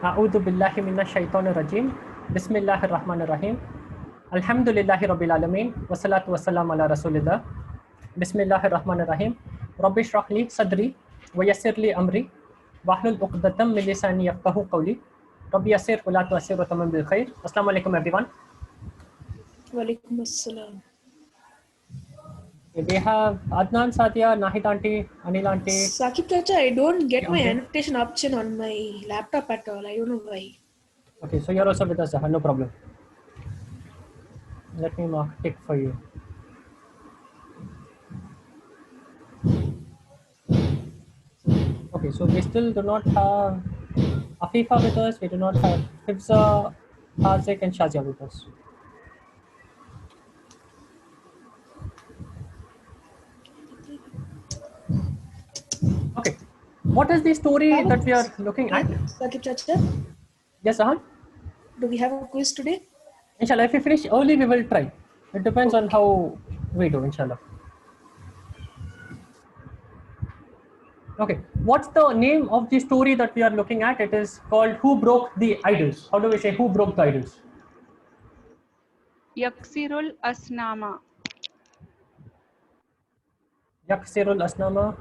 A'udhu billahi minash shaitanir rajim. Bismillahir rahmanir rahim. Alhamdulillahi rabbil alamin. Wassalatu wassalamu ala rasulillah. Bismillahir rahmanir rahim. Rabbi shrah li sadri wa yassir li amri wahlul 'uqdatam min lisani yafqahu qawli. Rabbi yassir wa la tu'assir wa tamam bil khair. Assalamu alaikum everyone. Wa alaikum assalam. We have Adnan, Satya, Nahid auntie, Anil auntie. Saqib Chacha, I don't get my Okay. annotation option on my laptop at all. I don't know why. Okay, so you're also with us, no problem. Let me mark tick for you. Okay, so we still do not have Afifa with us. We do not have Hifza, Hazik, and Shazia with us. Okay, what is the story that we are looking at? Saqib Chacha, Yes, Ahan? do we have a quiz today? Inshallah, if we finish early, we will try. It depends on how we do, inshallah. Okay, what's the name of the story that we are looking at? It is called Who Broke the Idols? How do we say who broke the idols? Yaksirul Asnama. Yaksirul Asnama.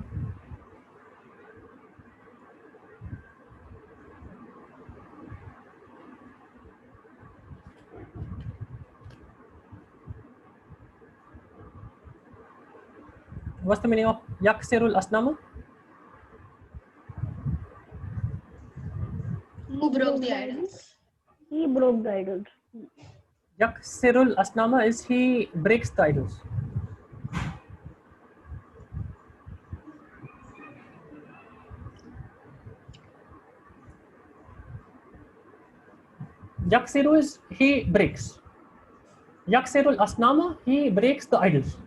What's the meaning of Yaksirul Asnama? Who broke the idols? He broke the idols. Yaksirul Asnama is he breaks the idols. Yaksiru is he breaks. Yaksirul Asnama, he breaks the idols.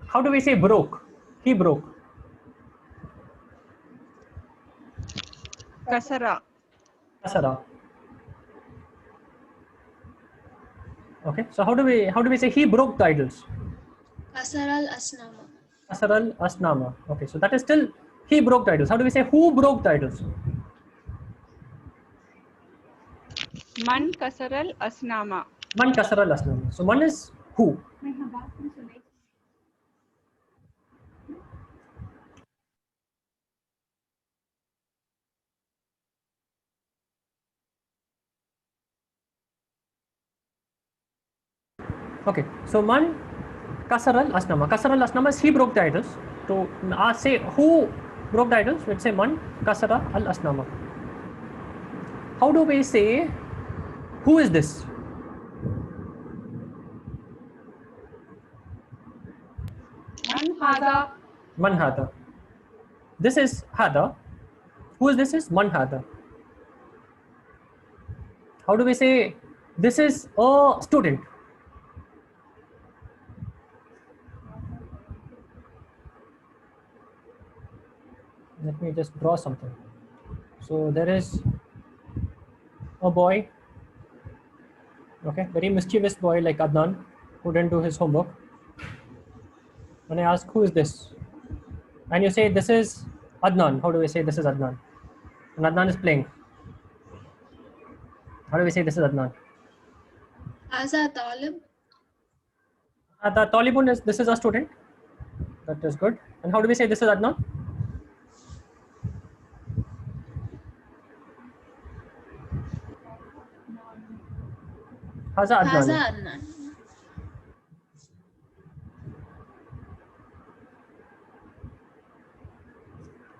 How do we say broke? He broke. Kasara. Kasara. Okay, so how do we say he broke the idols? Qasar al-Asnama. Kasar al Asnama. Okay, so that is still he broke the idols. How do we say who broke the idols? Man Kasaral Asnama. Man kasar al Asnama. So man is who? Okay, so man kasar al Asnama. Kasar al Asnama is he broke the idols. To say who broke the idols, we'd say man kasara al Asnama. How do we say who is this? Man Hada. Man hada. This is hada. Who is this? Is man hada. How do we say this is a student? Let me just draw something. So there is a boy, okay, very mischievous boy like Adnan, who didn't do his homework. When I ask who is this, and you say this is Adnan, how do we say this is Adnan? And Adnan is playing. How do we say this is Adnan? Haza Talib. The Talibun is this is a student. That is good. And how do we say this is Adnan? Haza Adnan. Haza Adnan.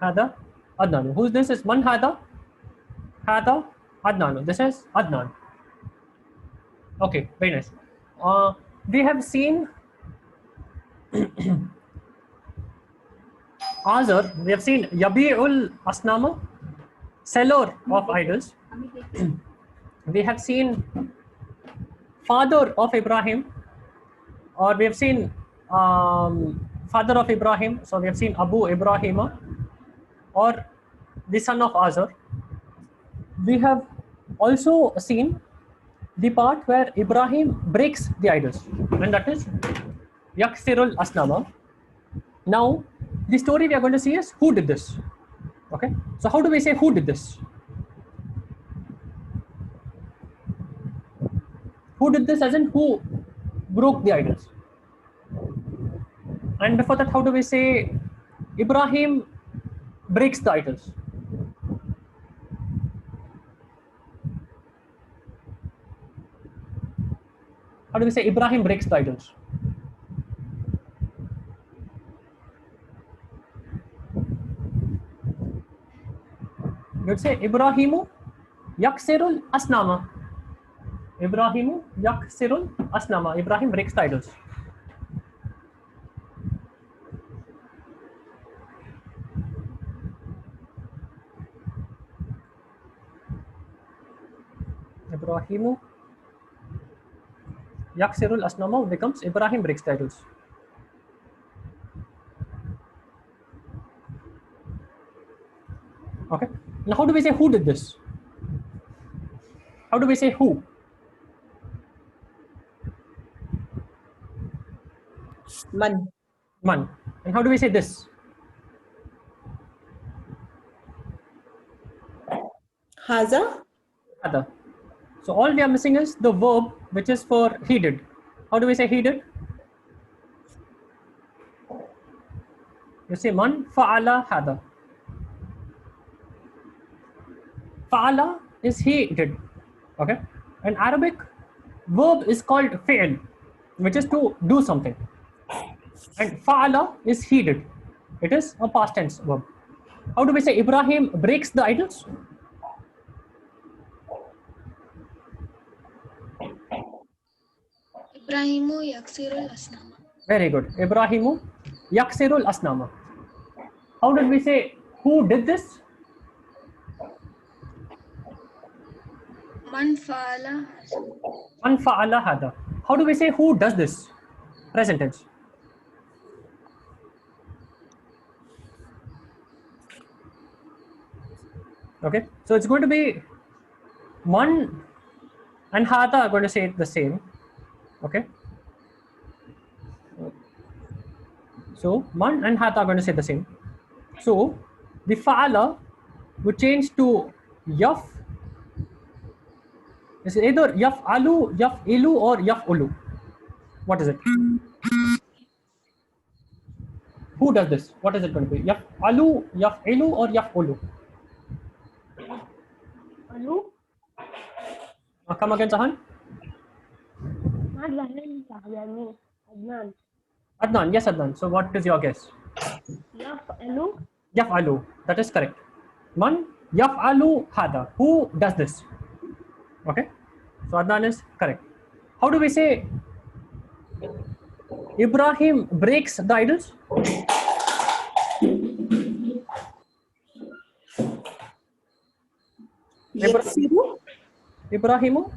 Hada Adnan. Who's this? Is man Hada? Hada Adnan. This is Adnan. Okay, very nice. We have seen Azar. We have seen Yabi'ul Asnama, seller of idols. We have seen father of Ibrahim, or we have seen father of Ibrahim. So we have seen Abu Ibrahima, or the son of Azar. We have also seen the part where Ibrahim breaks the idols, and that is Yaksirul Asnama. Now the story we are going to see is who did this. Okay, so how do we say who did this? Who did this as in who broke the idols? And before that, how do we say Ibrahim breaks the idols? How do we say Ibrahim breaks the idols? You would say Ibrahimu yaksirul asnama. Ibrahimu yaksirul asnama. Ibrahim breaks the idols. Ibrahimu yaksirul asnama becomes Ibrahim breaks the idols. Okay. Now, how do we say who did this? How do we say who? Man. Man. And how do we say this? Haza. Other. So all we are missing is the verb, which is for he did. How do we say he did? You say man fa'ala hada. Fa'ala is he did. Okay. In Arabic, verb is called fi'l, which is to do something. And fa'ala is he did. It is a past tense verb. How do we say Ibrahim breaks the idols? Ibrahimu yaksirul asnama. Very good. Ibrahimu yaksirul asnama. How did we say who did this? Man fa'ala. Man fa'ala hada. How do we say who does this? Present tense. Okay, so it's going to be man and hada are going to say the same. Okay, so man and hada are going to say the same. So the fa'ala would change to yaf. It's either yaf'alu, yaf'ilu, or yaf'ulu. What is it? Who does this? What is it going to be? Yaf'alu, yaf'ilu, or yaf'ulu? Alu? Come again, Sahan. Adnan. Adnan, yes, Adnan. So what is your guess? Alu? Yaf'alu. That is correct. Man yaf'alu hada. Who does this? Okay. So Adnan is correct. How do we say Ibrahim breaks the idols? Yaksiru. Ibrahimu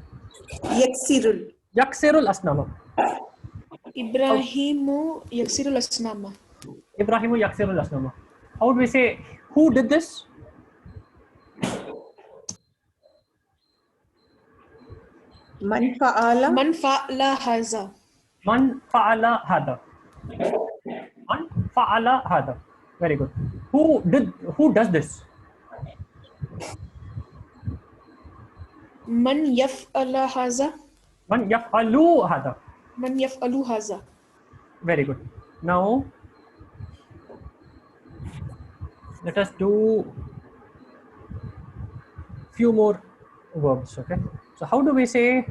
Yaksirul. yaksirul asnama. Ibrahimu yaksirul asnama. Ibrahimu yaksirul asnama. How do we say who did this? Man fa'ala. Man fa'ala haza. Man fa'ala hada. Man fa'ala hada. Very good. Who does this? Man yaf'ala haza. Man yaf'alu hada. Man yaf'alu haza. Very good. Now let us do few more verbs. Okay. So how do we say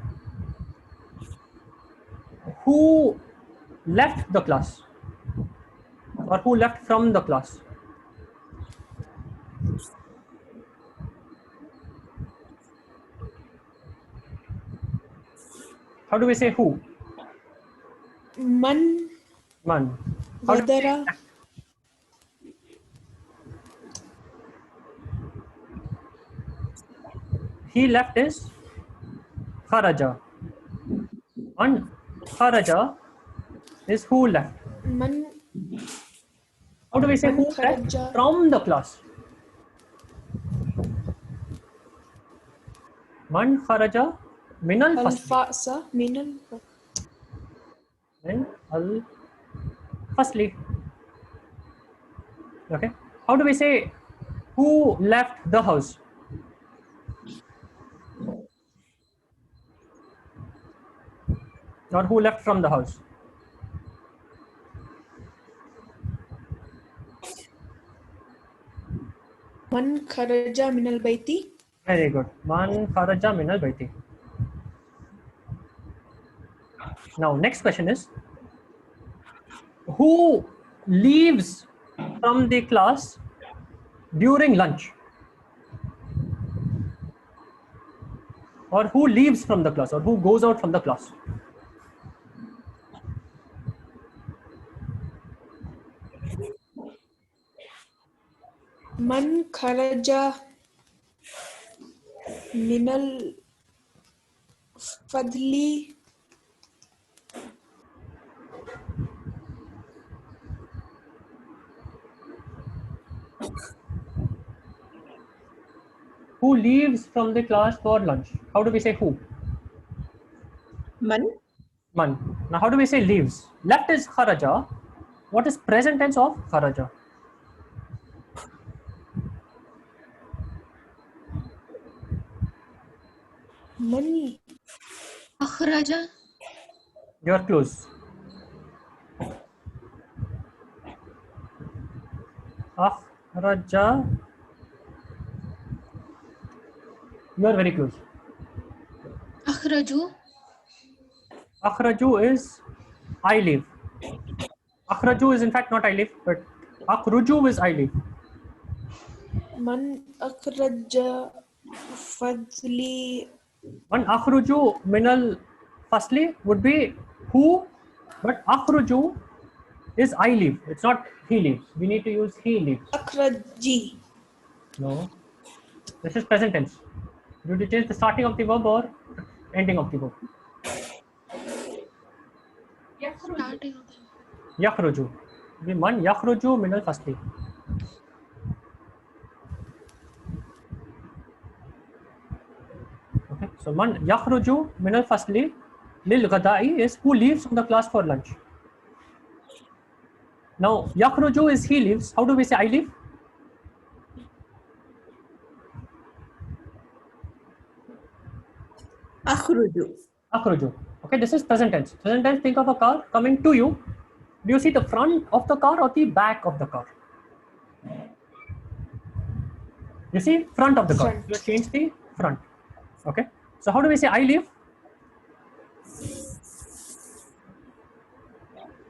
who left the class or who left from the class? How do we say who? Man Man. How do we say ghadara. he left is kharaja. And kharaja is who left. Man How do we say Man who left kharaja. from the class? Man kharaja min al al fasli. fa'sa minal. Min al fasli. Okay. How do we say who left the house? Or who left from the house? Man kharaja min al bayti. Very good. Man kharaja min al bayti. Now, next question is, who leaves from the class during lunch? Or who leaves from the class, or who goes out from the class? Man kharaja min al fadli. Who leaves from the class for lunch? How do we say who? Man. Man. Now, how do we say leaves? Left is kharaja. What is present tense of kharaja? Man akhraja, You're close. Akhraja. You're very close. akhraju, Akhraju is I leave. Akhraju is in fact not I leave, but akhruju is I leave. man akhraja fadli. One akhruju minal firstly would be who, but akhruju is I leave. It's not he leaves. We need to use he leaves. Akhraji. No. This is present tense. You need to change the starting of the verb or ending of the verb. starting of Yakhruju. Man yakhruju minal firstly. Okay. So man yakhruju minal firstly lil ghada'i is who leaves from the class for lunch. Now yakhruju is he leaves. How do we say I leave? Akhruju. Akhruju. Okay, this is present tense. Present tense, think of a car coming to you. Do you see the front of the car or the back of the car? You see front of the car. Front. You change the front. Okay. So how do we say I leave?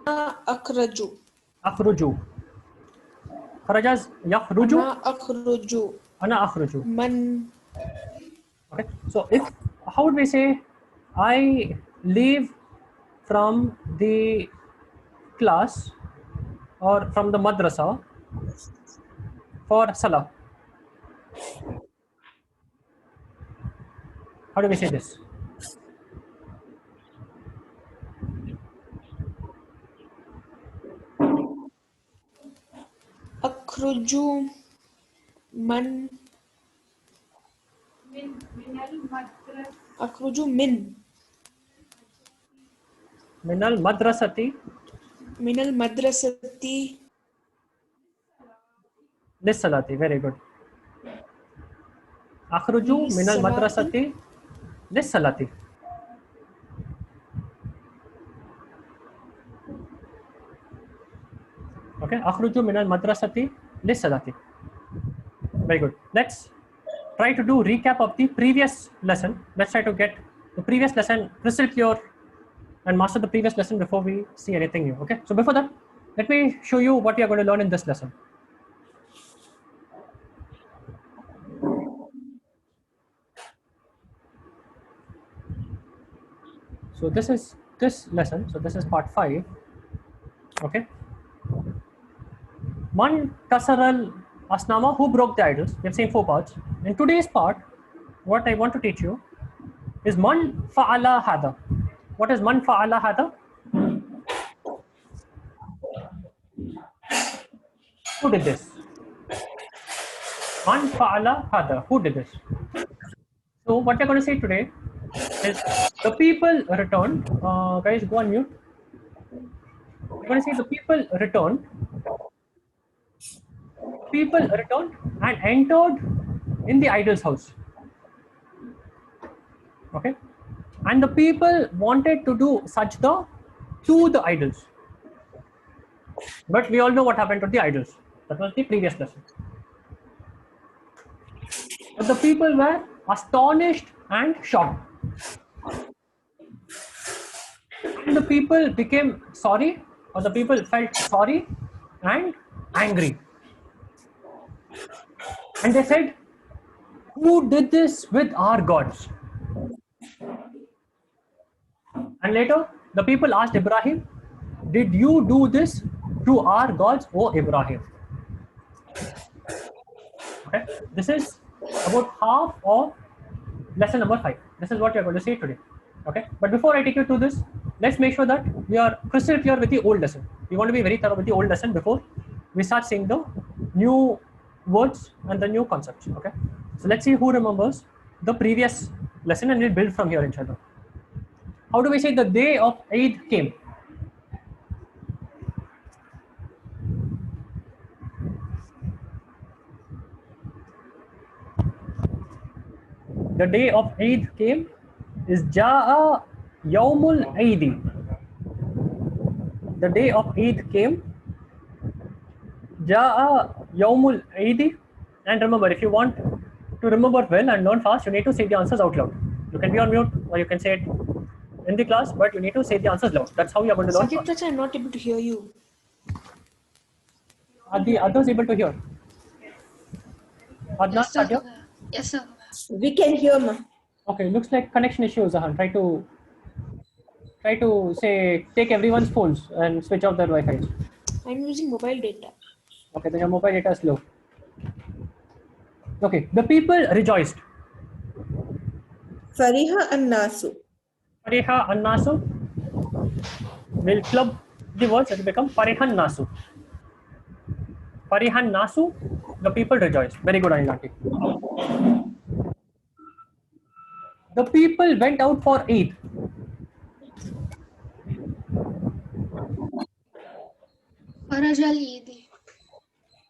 Akhraju. Akhruju. Kharaja is yakhruju. Ana akhruju. Ana akhruju. Man Okay. So if how would we say I leave from the class or from the madrasa for salah? How do we say this? akhruju man akhruju min Minal madrasati min al madrasati lis salati. Very good. Akhruju Lis minal salati. madrasati lis salati. Okay. Akhruju minal madrasati lis salati. Very good. Let's try to do recap of the previous lesson. Let's try to get the previous lesson crystal clear and master the previous lesson before we see anything new. Okay. So before that, let me show you what we are going to learn in this lesson. So this is this lesson. So this is part 5. Okay. Man kasaral asnama, who broke the idols. We have seen 4 parts. In today's part, what I want to teach you is man fa'ala hada. What is man fa'ala hada? Who did this? Man fa'ala hada. Who did this? So what we're going to say today is the people returned. Guys, go on mute. We're going to say the people returned people returned and entered in the idol's house. Okay, and the people wanted to do sajda to the idols, but we all know what happened to the idols. That was the previous lesson. But the people were astonished and shocked. And the people became sorry, or the people felt sorry and angry. And they said, "Who did this with our gods?" And later, the people asked Ibrahim, "Did you do this to our gods, O Ibrahim?" Okay, this is about half of lesson number 5. This is what we are going to see today. Okay, but before I take you to this, let's make sure that we are crystal clear with the old lesson. We want to be very thorough with the old lesson before we start seeing the new words and the new concepts. Okay, so let's see who remembers the previous lesson, and we'll build from here, inshallah. How do we say the day of Eid came? The day of Eid came is Ja'a Yawmul Eid. The day of Eid came, Ja'a Yawmul Eid. And remember, if you want to remember well and learn fast, you need to say the answers out loud. You can be on mute or you can say it in the class, but you need to say the answers loud. That's how you are going to learn Saqib, fast. I'm not able to hear you. Are the others able to hear? Adnan, Yes, sir. Sadia? Yes, sir. We can hear, ma. Okay, looks like connection issue, Zahan. Try to say take everyone's phones and switch off their Wi-Fi. I'm using mobile data. Okay, then your mobile data is low. Okay, the people rejoiced. Fariha and Nasu. Fariha and Nasu. We'll club the words, it will become Farihan Nasu. Farihan Nasu, the people rejoiced. Very good, Anilanti. The people went out for Eid. Farajal Eid.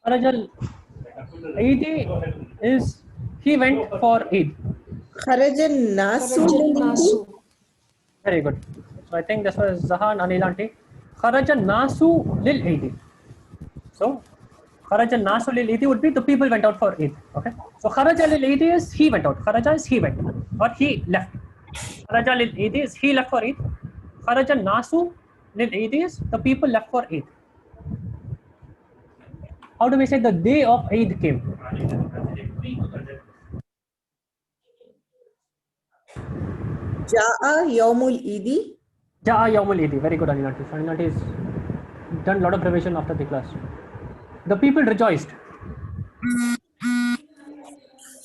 Arajal Eid is he went for Eid. Kharajan Nasu. Farajal Nasu. Very good. So I think this was Zahan Anilanti. Kharaja Nasu lil Eid. So Kharaja Nasu lil Eid would be the people went out for Eid. Okay. So Kharaja lil Eid is he went out. Kharaja is he went or he left. Kharaja lil Eid is he left for Eid. Kharaja Nasu lil Eid is the people left for Eid. How do we say the day of Eid came? Ja'a Yawmul Idi. Ja'a Yawmul Eid. Very good, Anilanti. Anilanti has done a lot of revision after the class. The people rejoiced.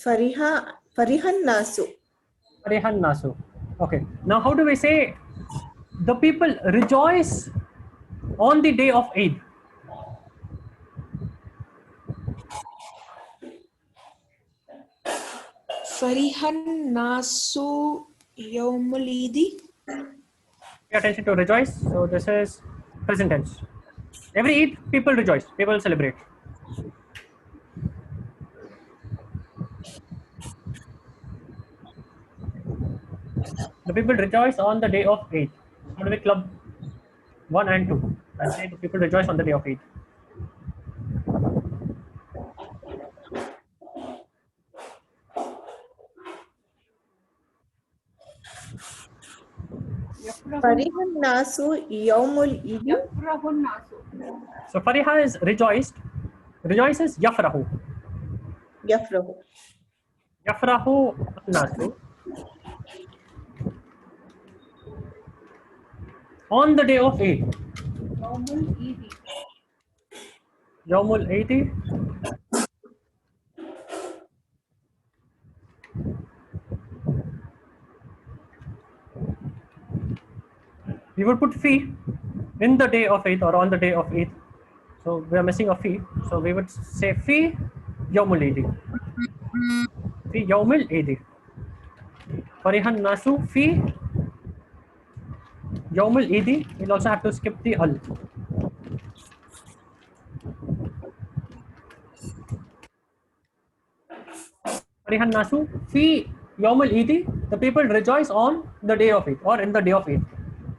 Farihan Nasu. Farihan Nasu. Okay. Now, how do we say the people rejoice on the day of Eid? Farihan Nasu Yawmul Eid. Pay attention to rejoice. So this is present tense. Every Eid, people rejoice. People celebrate. The people rejoice on the day of Eid. How do we club 1 and 2? And say the people rejoice on the day of Eid. Farihan Nasu Yawmul Idi. Yafrahun nasu. So Fariha is rejoiced. Rejoice is Yafrahu. Yafrahu. Yafrahu Nasu. On the day of Eid. Yawmul Eid. Yawmul Eid. We would put fi in the day of Eid or on the day of Eid. So we are missing a fi. So we would say fi Yawmul Eid. Fi Yawmul Eid. Farihan Nasu fi Yawmul Eid. We'll also have to skip the al. Farihan nasu fi yawmul Eid. The people rejoice on the day of Eid or in the day of Eid.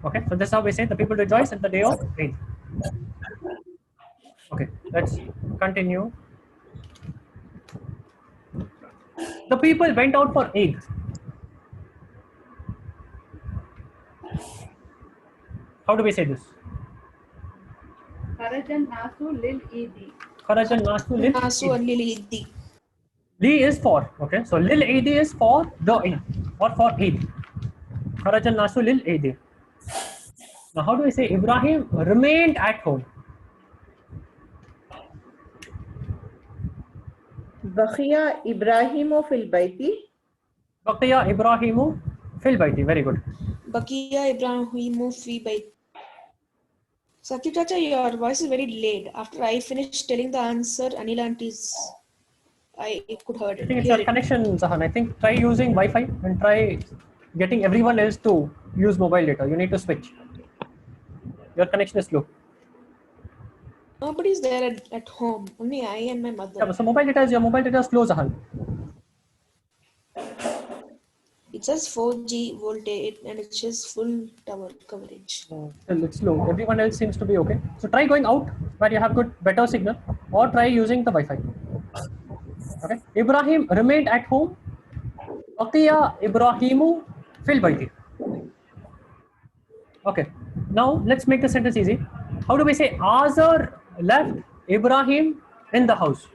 Okay, so this is how we say the people rejoice in the day of Eid. Okay, let's continue. The people went out for Eid. How do we say this? Kharajan nasu lil Eidi. Kharajan nasu lil Nasu Eid. Lilidi. Li is for, okay, so lil Eid is for the Eid or for Eid. Kharajan nasu lil Eid. Now, how do we say Ibrahim remained at home? Baqiya Ibrahimu fil bayti. Baqiya Ibrahimu fil bayti. Very good. Bakia Ibrahimu fi Bait. Saqib Chacha, your voice is very delayed. After I finished telling the answer, Anil auntie's, I could heard I it. think it's Hear your it. connection, Zahan. I think try using Wi-Fi and try getting everyone else to use mobile data. You need to switch. Your connection is slow. Nobody's there at home. Only I and my mother. Yeah, so your mobile data is slow, Zahan. It says 4G voltage and it says full tower coverage. Still it's slow. Everyone else seems to be okay. So try going out where you have good better signal, or try using the Wi-Fi. Okay. Ibrahim remained at home. Baqiya Ibrahimu fil bayti. Okay. Now let's make the sentence easy. How do we say Azar left Ibrahim in the house?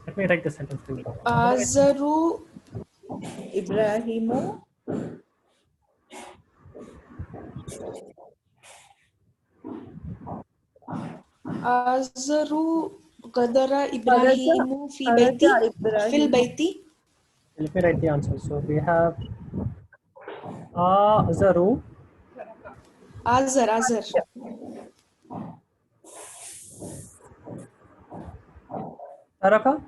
Let me write the sentence for you. Azaru Ibrahimu Azaru Qadara Ibrahimu fi Baiti fil Baiti. Let me write the answer. So we have Azaru Azar Taraka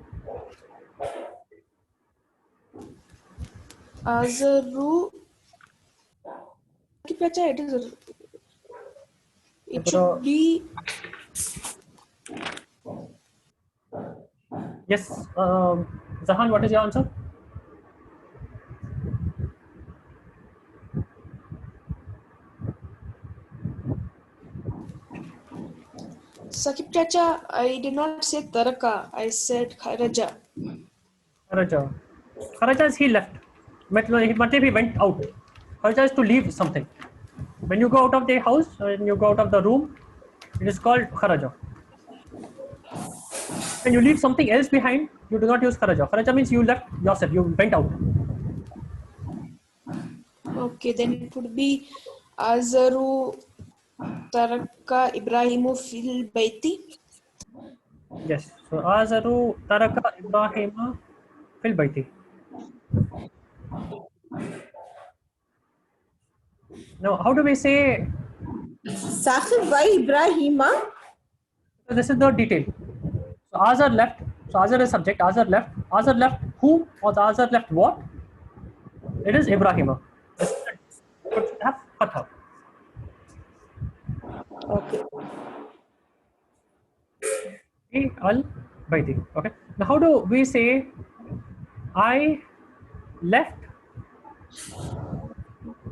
Azaru. Saqib Chacha, it should be Yes, Zahan, what is your answer? Saqib Chacha. I did not say Taraka. I said Kharaja. Kharaja. Kharaja is he left. Matlab he went out. Kharaja is to leave something. When you go out of the house, when you go out of the room, it is called kharaja. When you leave something else behind, you do not use kharaja. Kharaja means you left yourself, you went out. Okay, then it would be Azaru Taraka Ibrahimu fil Baiti. Yes. So Azaru Taraka Ibrahima fil baiti. Now, how do we say? Saqib by Ibrahima. So this is the detail. So Azar left. So Azar is subject. Azar left. Azar left who or the Azar left what? It is Ibrahima. This should have fatha. Okay. Al baiti. Okay. Now, how do we say? I left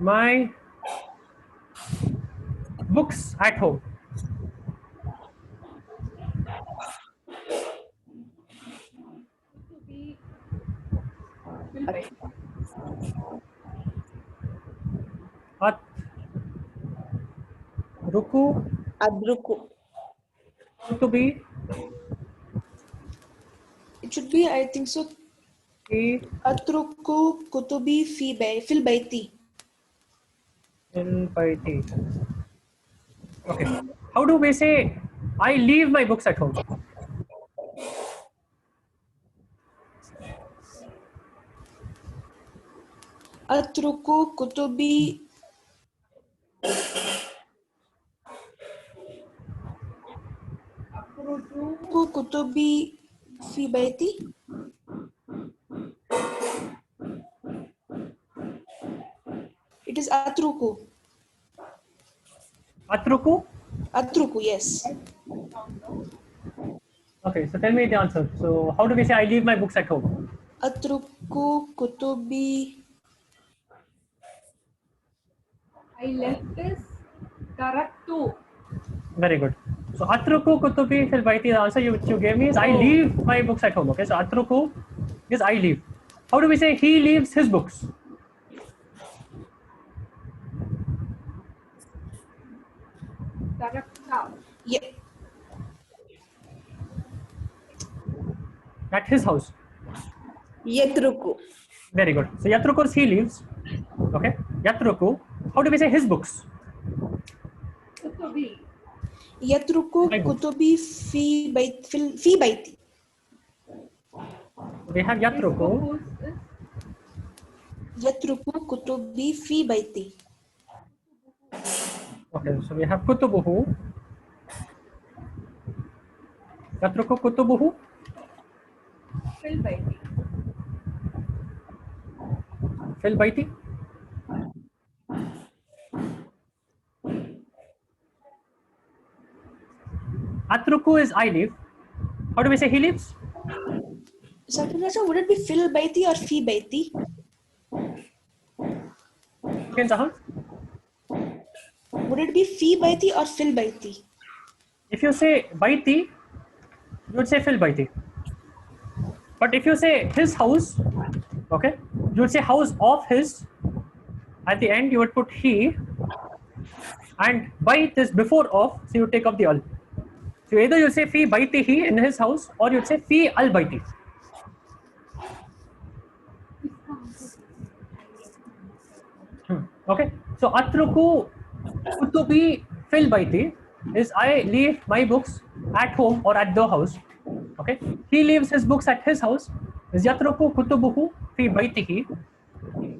my books at home. To be fil Baiti. At ruku Adruku. to be It should be, I think so. Atruku Kutubi fil Baiti. fil baiti. Okay. How do we say I leave my books at home? Atruku Kutubi Kutubi fi Baiti. It is atruku. Atruku? Atruku, yes. Okay, so tell me the answer. So how do we say I leave my books at home? Atruku kutubi. I left this taraktu. Very good. So atruku kutubi fil baiti, the answer you gave me is I Oh. leave my books at home. Okay, so atruku is I leave. How do we say he leaves his books? Tarakta. Yeah. At his house. Yatruku. Very good. So yatruku is he leaves. Okay. Yatruku. How do we say his books? Kutubi. Yatruku My book. kutubi fi baiti. We have yatruku. Whose is Yatruku kutubi fi baiti. Okay, so we have kutubuhu. Yatruku kutubuhu. fil baiti. Fil baiti. Atruku is I leave. How do we say he leaves? Saqib Chacha, would it be fil baiti or fi baiti? Okay, Zahan. Would it be fi baiti or fil baiti? If you say baiti, you would say fil baiti. But if you say his house, okay, you would say house of his. At the end, you would put he, and bait is before of, so you take up the al. So either you say fi baitihi in his house, or you'd say fi al baiti. Okay, so atruku kutubi fil baiti is I leave my books at home or at the house. Okay, he leaves his books at his house is yatruku kutubuhu fi baitihi.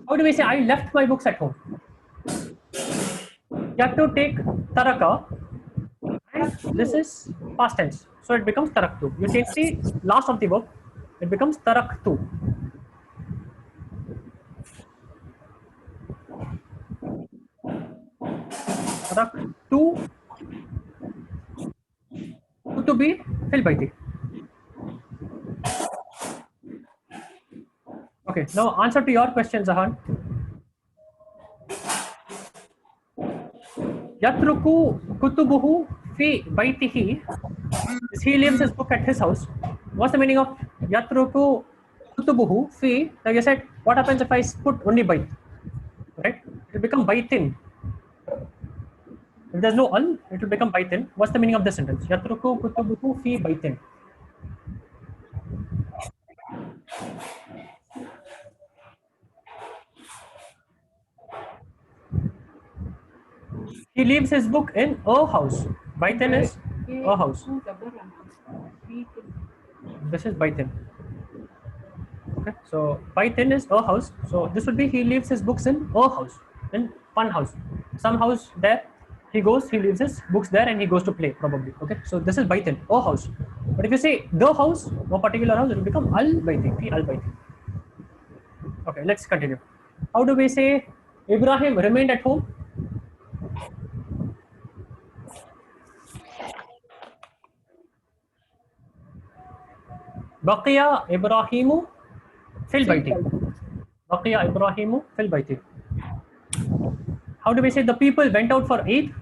How do we say I left my books at home? You have to take taraka, and this is past tense, so it becomes taraktu. You change the last of the verb, it becomes taraktu. Taraktu kutubi fil baiti. Okay, now answer to your question, Zahan. Yatruku kutubuhu fi baitihi is he leaves his book at his house. What's the meaning of yatruku kutubuhu fi? Now you said, what happens if I put only bait? Right? It will become baitin. If there's no al, it will become baitin. What's the meaning of this sentence? Yatruku kutubuhu fi baitin. He leaves his book in a house. Baitin is a house. This is baitin. Okay, so baitin is a house. So this would be he leaves his books in a house, in one house. Some house there, he goes, he leaves his books there and he goes to play probably. Okay, so this is baitin, a house. But if you say the house, no particular house, it will become al baiti, fi al baiti. Okay, let's continue. How do we say Ibrahim remained at home? Baqiya Ibrahimu fil baiti. Baqiya Ibrahimu fil baiti. How do we say the people went out for Eid?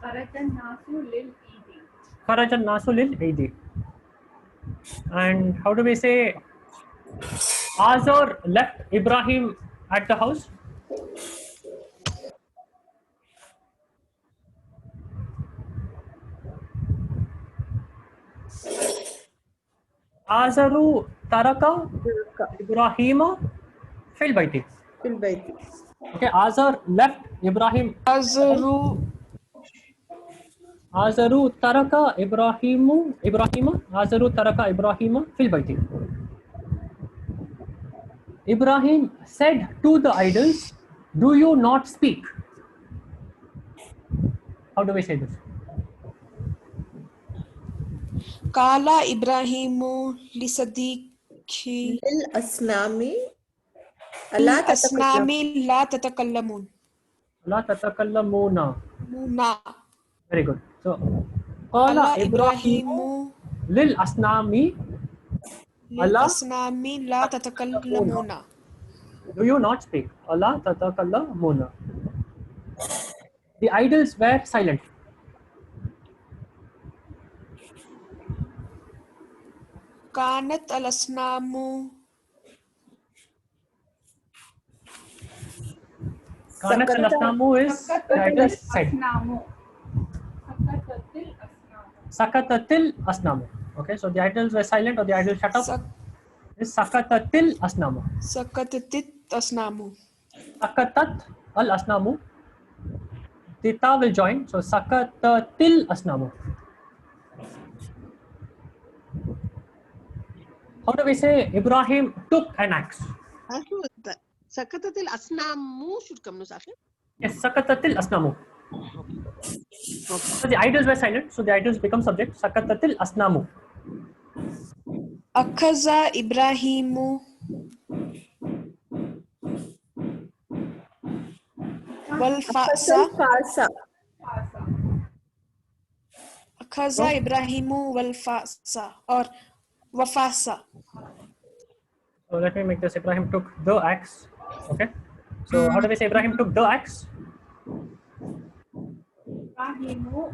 Kharajan nasu lil idi. Kharajan nasu lil Eid. And how do we say Azar left Ibrahim at the house? Azaru taraka Ibrahima fil baiti. Fil baiti. Okay, Azar left Ibrahim. Azaru Azaru taraka Ibrahima. Azaru taraka Ibrahima fil baiti. Ibrahim said to the idols, "Do you not speak?" How do we say this? Kala Ibrahimu li Sadiqi. Lil asnami ألا تتكلم الأصنام لا تتكلمون. لا تتكلمون. مونا. Very good. So قال ألا إبراهيم إبراهيم للأصنام ألا للأصنام لا تتكلمون. do you not speak. ألا تتكلمون. The idols were silent. كانت الأصنام كانت الأصنام is the idols said. Asnamu. Sakatatil asnamu. Sakatatil asnamu. Okay, so the idols were silent or the idols shut up. Is sakatatil asnamu. سكتت الأصنام. Sakatat al asnamu. The ta will join. So sakatatil asnamu. How do we say Ibrahim took an axe? سكتت الأصنام should come, no, Saqib? Yes, sakatatil asnamu. So the idols were silent, so the idols become subject. Sakatatil asnamu. أخذ إبراهيم والفأس. فاسا. أخذ إبراهيم والفأس or وفأس. So let me make this. Ibrahim took the axe. Okay. So how do we say Ibrahim took the axe? Ibrahimu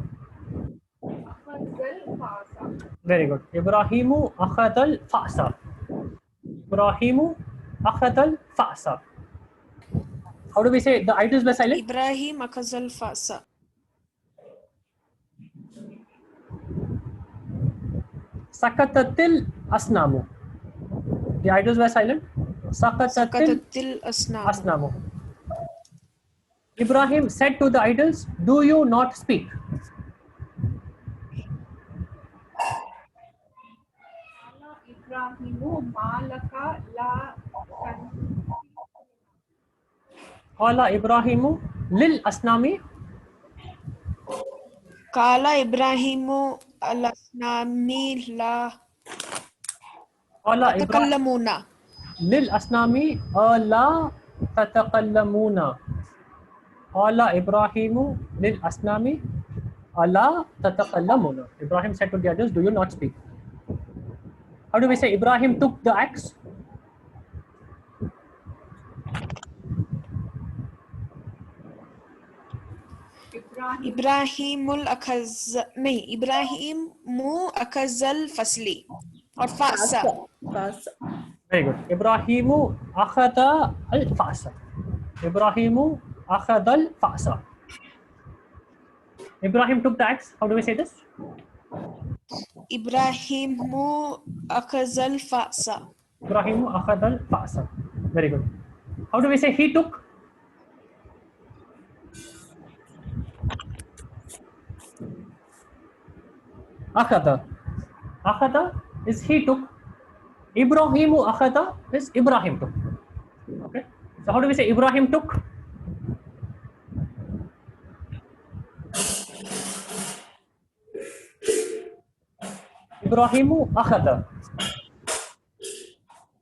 akhazal fasa. Very good. Ibrahimu akhadal fa'sa. Ibrahimu akhadal fa'sa. How do we say the idols were silent? إبراهيم أخذ الفأس. Sakatatil asnamu. The idols were silent. Sakatatil سكتت الأصنام. asnamu. Ibrahim said to the idols, "Do you not speak?" Ala Ibrahimu malaka la kan. Qala Ibrahimu lil asnami. قال إبراهيم الأصنام لا Qala Ibrahim يتكلمون. lil asnami ala tataqallamuna. Qala Ibrahimu lil asnami ala tataqallamuna. Ibrahim said to the others, "Do you not speak?" How do we say Ibrahim took the axe? إبراهيم الأخذ नहीं إبراهيم مو أخذ الفصل और فأس. فاسا. Very good. Ibrahimu akhada al-fa'sa. Ibrahimu akhada al-fa'sa. Ibrahim took the axe. How do we say this? إبراهيم أخذ الفأس. Ibrahimu akhada al-fa'sa. Very good. How do we say he took? Akhada. Akhada is he took. Ibrahimu akhada is Ibrahim took. Okay. So how do we say Ibrahim took? Ibrahimu akhada.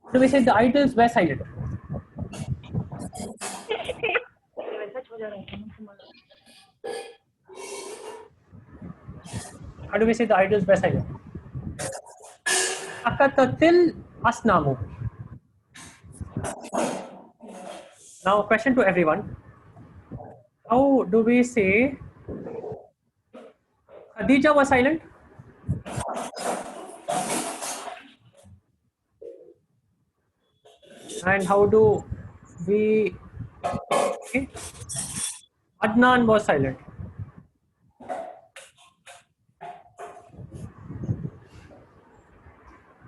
How do we say the idols were silent? How do we say the idols were silent? Akatatil asnamu. Now, a question to everyone. How do we say Khadija was silent? And how do we say Adnan was silent?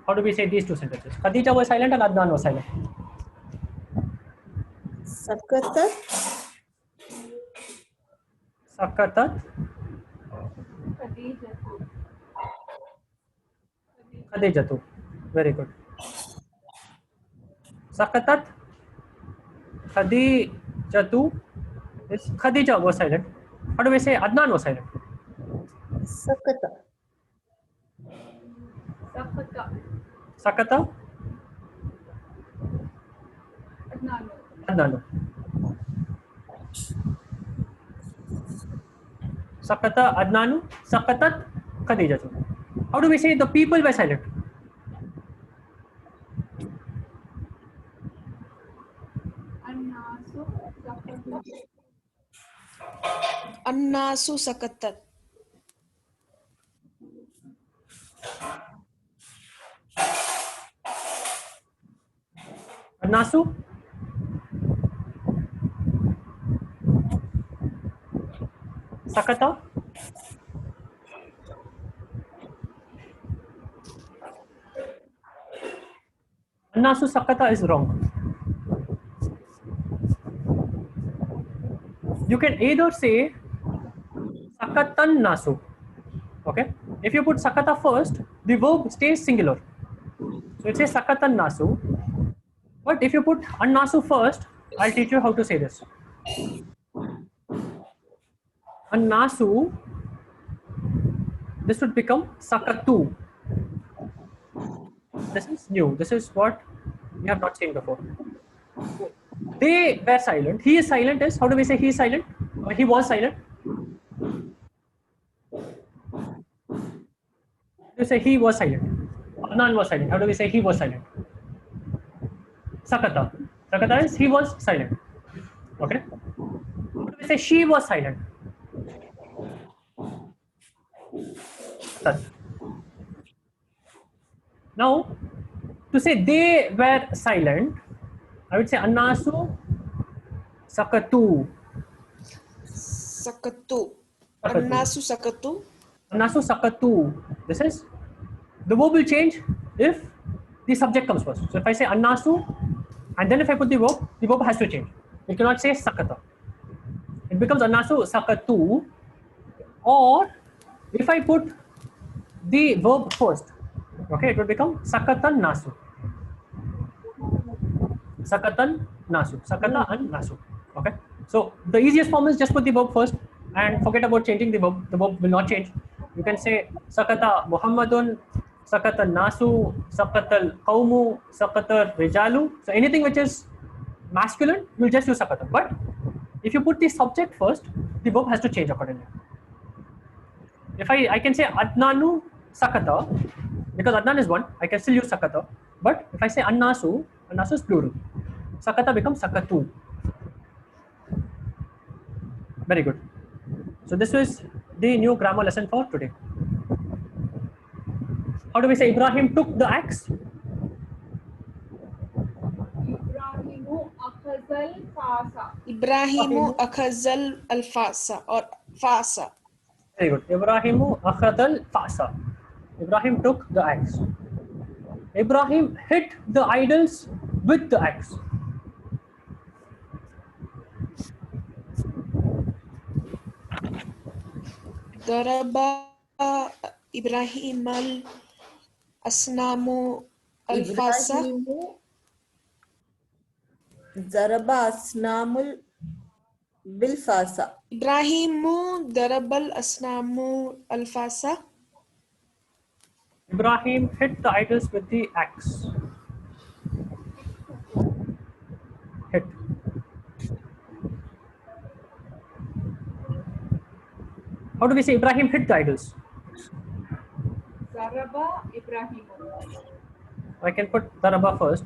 How do we say these two sentences? Khadija was silent and Adnan was silent. سكتت Sakatat Khadijatu. Khadijatu. Very good. Sakatat Khadijatu is Khadija was silent. How do we say Adnan was silent? سكت Sakata. Sakata Adnan. Adnanu. Sakata Adnanu, Sakatat Khadijatu. How do we say the people were silent? Annasu sakatu. Annasu sakatat. Adnasu? Sakata? Annasu Sakata is wrong. You can either say Sakatan Nasu. Okay? If you put Sakata first, the verb stays singular. So it says Sakatan Nasu. But if you put Annasu first, I'll teach you how to say this. Annasu, this would become Sakatu. This is new. This is what we have not seen before. They were silent. He is silent is, how do we say he is silent? Or he was silent? You say he was silent. Adnan was silent. How do we say he was silent? Sakata. Sakata is he was silent. Okay. How do we say she was silent? Sat. Now, to say they were silent, I would say Annasu Sakatu. Sakatu. Sakatu. Annasu sakatu. Annasu Sakatu. This is, the verb will change if the subject comes first. So if I say Annasu and then if I put the verb has to change. You cannot say Sakata. It becomes Annasu Sakatu, or if I put the verb first, okay, it will become Sakatan Nasu. Sakatan Nasu. Sakata and Nasu. Okay. So the easiest form is just put the verb first and forget about changing the verb. The verb will not change. You can say Sakata Muhammadun, Sakata Nasu, Sakatal Qawmu, Sakatar Rijalu. So anything which is masculine, you'll just use Sakata. But if you put the subject first, the verb has to change accordingly. If I can say Adnanu Sakata, because Adnan is one, I can still use Sakata. But if I say Annasu, Annasu is plural. Sakata becomes Sakatu. Very good. So this was the new grammar lesson for today. How do we say Ibrahim took the axe? Ibrahimu akhazal fasa. Ibrahimu akhazal al-fasa or fasa. Very good. Ibrahimu akhadal fasa. Ibrahim took the axe. Ibrahim hit the idols with the axe. Daraba Ibrahim al-asnamu al-fasa. Ibrahimu Zaraba Asnamul Bilfasa. Ibrahimu darabal asnamu al-fasa. Ibrahim hit the idols with the axe. Hit. How do we say Ibrahim hit the idols? Zaraba Ibrahimu. I can put Daraba first.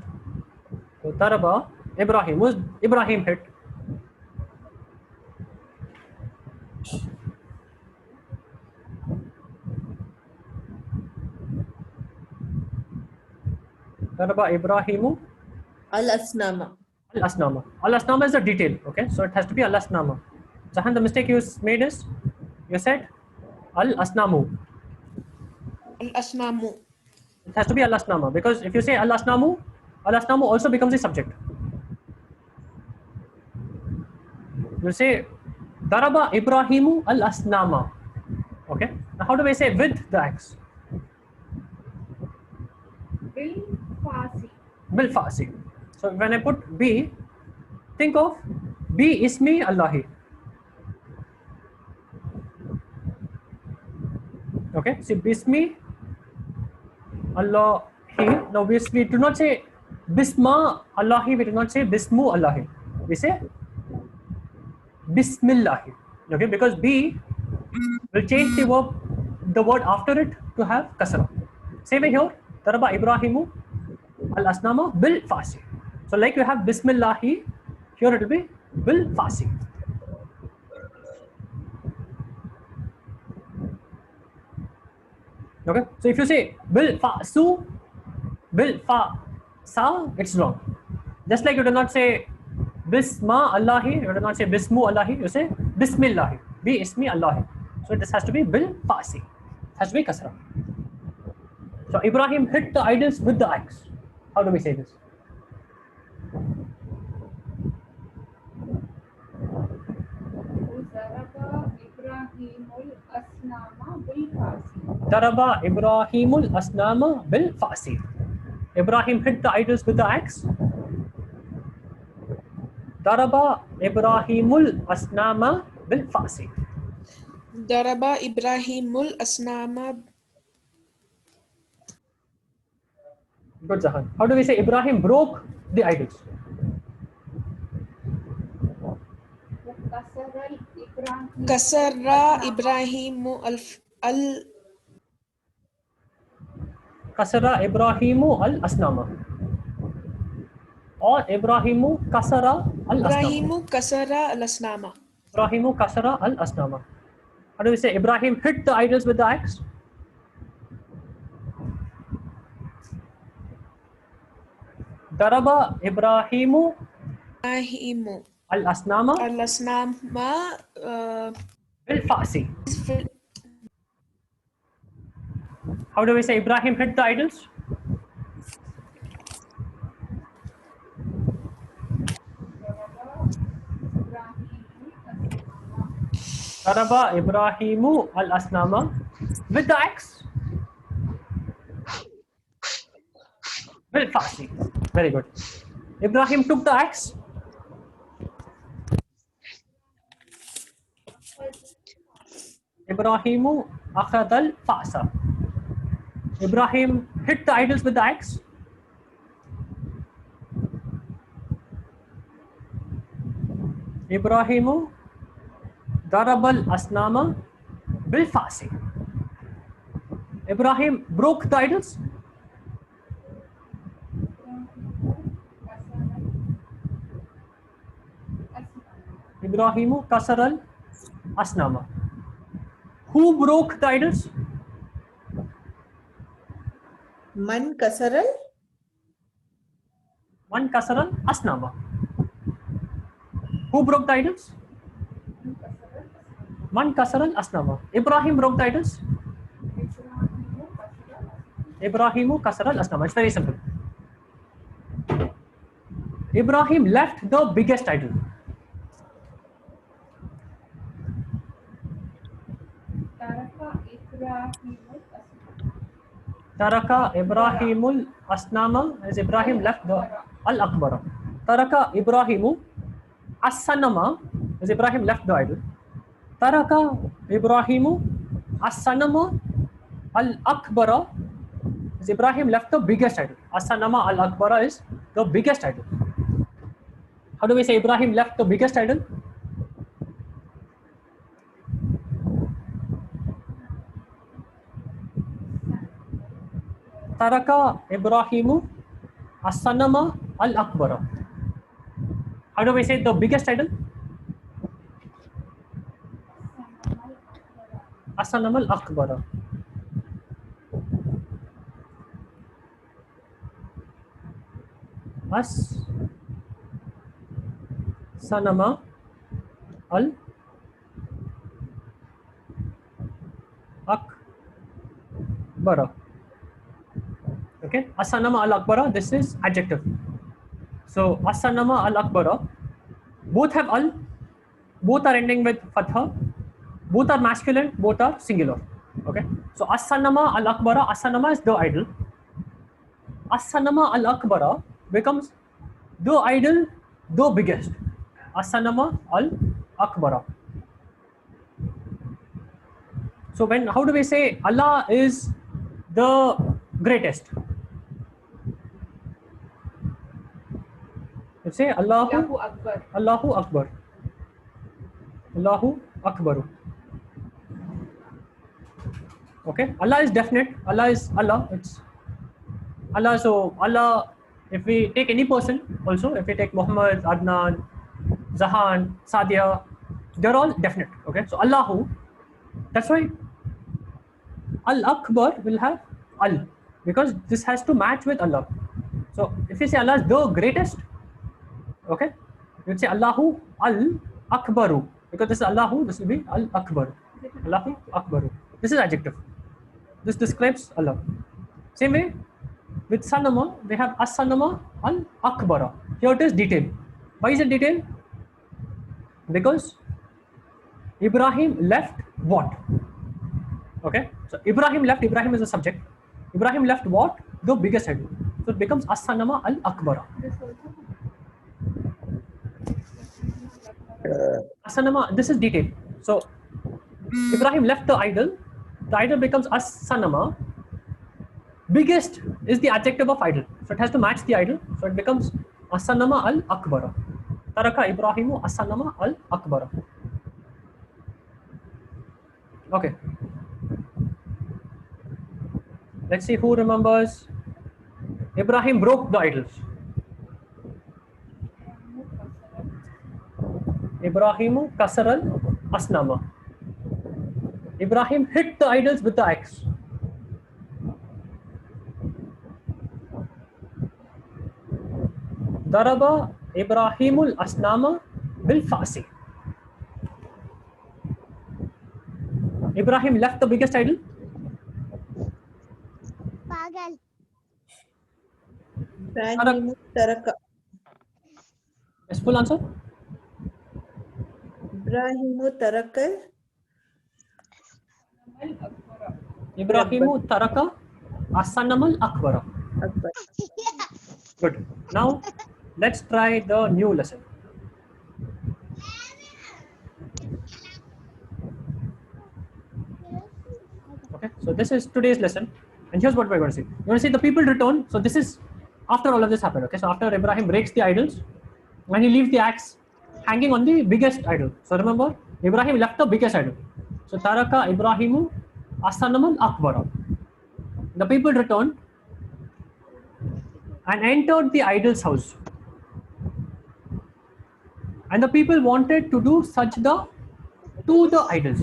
So Daraba, Ibrahim. Was Ibrahim hit? Daraba Ibrahimu Al-Asnama. Al-Asnama. Al-Asnama is a detail, okay? So it has to be Al-Asnama. Zahan, the mistake you made is, you said Al-Asnamu. Al-asnamu. It has to be Al-Asnama, because if you say Al-Asnamu, Al-Asnamu also becomes a subject. You say Daraba Ibrahimu Al-Asnama. Okay? Now how do we say with the axe? Bil fasi. Bil Fasi. So when I put B, think of B Ismi Allahi. Okay, see Bismi Allahi. Now we do not say Bisma Allahi, we do not say Bismu Allahi. we say Bismillah. Okay, because B will change the word after it to have kasra. Same way here, Daraba Ibrahimu al-asnama bil fasi. So like you have Bismillah, here it will be bil fasi. Okay, so if you say bil fa su, bil fa sa, it's wrong. Just like you do not say bisma Allahi, you do not say bismu Allahi, you say bismillah, bi ismi Allahi. So this has to be bil fasi, it has to be kasra. So Ibrahim hit the idols with the axe. How do we say this? Daraba Ibrahimul Asnama Daraba Ibrahimul asnama bil bil Fasi. fasi. Ibrahim hit the idols with the axe. Daraba Ibrahimul asnama bil fasi. Daraba Ibrahimul Asnama. Good, Zahan. How do we say Ibrahim broke the idols? Kasara Ibrahimu al Kasara Ibrahimu al asnama. Or Ibrahimu kasara al asnama. Ibrahimu Kasara al Asnama. Ibrahimu kasara al asnama. How do we say Ibrahim hit the idols with the axe? Daraba Ibrahimu Ibrahimu al asnama al Asnama bil fasi. How do we say Ibrahim hit the idols? Daraba Ibrahimu al asnama with the axe. Bil fasi. Very good. Ibrahim took the axe. Ibrahimu akhad al fasa. Ibrahim hit the idols with the axe. Ibrahimu darabal asnama bil fasi. Ibrahim broke the idols. Ibrahimu kasaral asnama. Who broke the idols? Man kasaral. One kasaral asnama. Who broke the idols? One kasaral asnama. Ibrahim broke the idols. Ibrahimu kasaral asnama. It's very simple. Ibrahim left the biggest idol. Taraka Taraka Ibrahimul Asnama. Ibrahimul asnama, as Ibrahim left the al-akbara. Taraka Ibrahimu as-sanama, as Ibrahim left the idol. Taraka Ibrahimu as-sanama al-akbara, as Ibrahim left the biggest idol. As-sanama al-akbara is the biggest idol. How do we say Ibrahim left the biggest idol? Taraka Ibrahimu as-sanama al-akbara. How do we say the biggest idol? As-sanama al-akbara. As-sanama al-akbara. Okay, as-sanama al-akbara, this is adjective. So as-sanama al-akbara, both have al, both are ending with fatha, both are masculine, both are singular. Okay, so as-sanama al-akbara, as-sanama is the idol. As-sanama al-akbara becomes the idol, the biggest. As-sanama al-akbara. So how do we say Allah is the greatest? You say Allahu Akbar. Allahu Akbar. Allahu Akbaru. Okay, Allah is definite. Allah is Allah. It's Allah. So Allah. If we take any person, also if we take Muhammad, Adnan, Zahan, Sadia, they're all definite. Okay, so Allahu. That's why Al Akbar will have Al, because this has to match with Allah. So if you say Allah is the greatest, okay, you'd say Allahu Al Akbaru, because this is Allahu, this will be Al Akbar. Allahu Akbaru. This is adjective. This describes Allah. Same way with Sanama, we have As-Sanama Al Akbara. Here it is detail. Why is it detail? Because Ibrahim left what? Okay, so Ibrahim left, Ibrahim is the subject. Ibrahim left what? The biggest idol. So it becomes As-Sanama Al Akbara. As-Sanama, this is detail. So Ibrahim left the idol becomes As-Sanama. Biggest is the adjective of idol, so it has to match the idol, so it becomes As-Sanama Al Akbara. Taraka Ibrahimu As-Sanama Al Akbara. Okay. Let's see who remembers. Ibrahim broke the idols. Ibrahimu Kasaral Asnama. Ibrahim hit the idols with the axe. Daraba Ibrahimul Asnama bil Fasi. Ibrahim left the biggest idol. Pagal. Ibrahimu taraka. Yes, full answer. Ibrahimu taraka. Ibrahimu Taraka As-Sanamal Akbara. Akbar. Good. Now let's try the new lesson. Okay, so this is today's lesson, and here's what we're going to see. You're going to see the people return. So this is after all of this happened. Okay, so after Ibrahim breaks the idols, when he leaves the axe hanging on the biggest idol. So remember, Ibrahim left the biggest idol. So Taraka Ibrahimu As-Sanamal Akbara. The people returned and entered the idol's house. And the people wanted to do sajda to the idols.